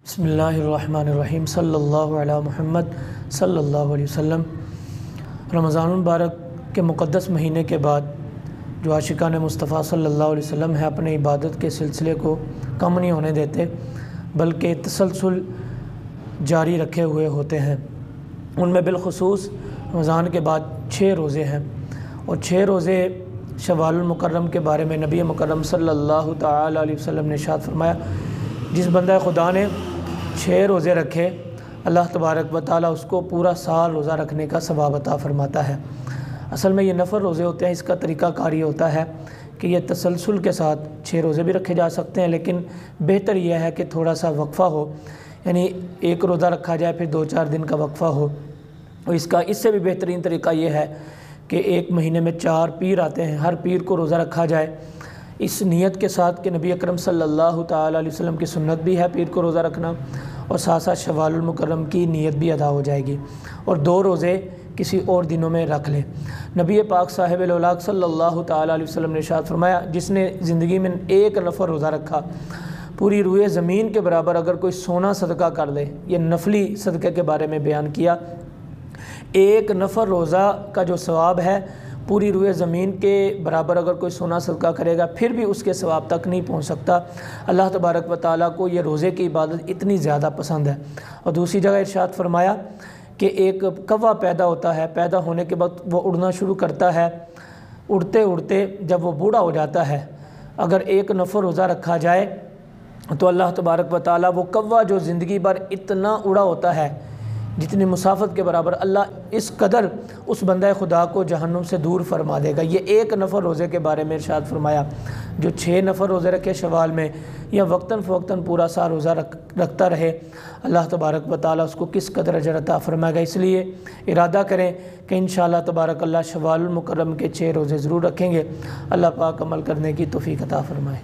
بسم اللہ الرحمن الرحیم صلی اللہ علی محمد صلی اللہ علیہ وسلم۔ رمضان المبارک کے مقدس مہینے کے بعد جو عاشقان مصطفیٰ صلی اللہ علیہ وسلم ہیں اپنے عبادت کے سلسلے کو کم نہیں ہونے دیتے بلکہ تسلسل جاری رکھے ہوئے ہوتے ہیں۔ ان میں بالخصوص رمضان کے بعد 6 روزے ہیں، اور 6 روزے شوال المکرم کے بارے میں نبی مکرم صلی اللہ تعالی علیہ وسلم نے ارشاد فرمایا، جس بندہ خدا نے 6 روزے رکھے اللہ تبارک و تعالیٰ اس کو پورا سال روزہ رکھنے کا ثواب عطا فرماتا ہے۔ اصل میں یہ نفل روزے ہوتے ہیں، اس کا طریقہ کار یہ ہوتا ہے کہ یہ تسلسل کے ساتھ 6 روزے بھی رکھے جا سکتے ہیں، لیکن بہتر یہ ہے کہ تھوڑا سا وقفہ ہو، یعنی ایک روزہ رکھا جائے پھر 2-4 دن کا وقفہ ہو۔ اور اس سے بھی بہترین طریقہ یہ ہے کہ ایک مہینے میں 4 پیر آتے ہیں، ہر پیر کو روزہ رکھا جائے اس نیت کے ساتھ کہ نبی اکرم صلی اللہ تعالی علیہ وسلم کی سنت بھی ہے پیر کو روزہ رکھنا، اور ساتھ ساتھ شوال المکرم کی نیت بھی ادا ہو جائے گی، اور 2 روزے کسی اور دنوں میں رکھ لیں۔ نبی پاک صاحب الاولاق صلی اللہ تعالی علیہ وسلم نے ارشاد فرمایا، جس نے زندگی میں ایک نفل روزہ رکھا، پوری روئے زمین کے برابر اگر کوئی سونا صدقہ کر دے، یہ نفلی صدقے کے بارے میں بیان کیا، ایک نفل روزہ کا جو ثواب ہے پوری روئے زمین کے برابر اگر کوئی سونا صدقہ کرے گا پھر بھی اس کے ثواب تک نہیں پہنچ سکتا۔ اللہ تبارک و تعالیٰ کو یہ روزے کی عبادت اتنی زیادہ پسند ہے۔ اور دوسری جگہ ارشاد فرمایا کہ ایک کوا پیدا ہوتا ہے، پیدا ہونے کے بعد وہ اڑنا شروع کرتا ہے، اڑتے اڑتے جب وہ بوڑھا ہو جاتا ہے، اگر ایک نفل روزہ رکھا جائے تو اللہ تبارک و تعالیٰ وہ کوا جو زندگی بھر اتنا اڑا ہوتا ہے جتنی مسافت کے برابر، اللہ اس قدر اس بندہ خدا کو جہنم سے دور فرما دے گا۔ یہ ایک نفل روزے کے بارے میں ارشاد فرمایا، جو 6 نفل روزے رکھے شوال میں یا وقتاً فوقتاً پورا سال روزہ رکھتا رہے، اللہ تبارک و تعالیٰ اس کو کس قدر اجر عطا فرمائے گا۔ اس لیے ارادہ کریں کہ انشاءاللہ تبارک اللہ شوال المکرم کے 6 روزے ضرور رکھیں گے۔ اللہ پاک عمل کرنے کی توفیق عطا فرمائے۔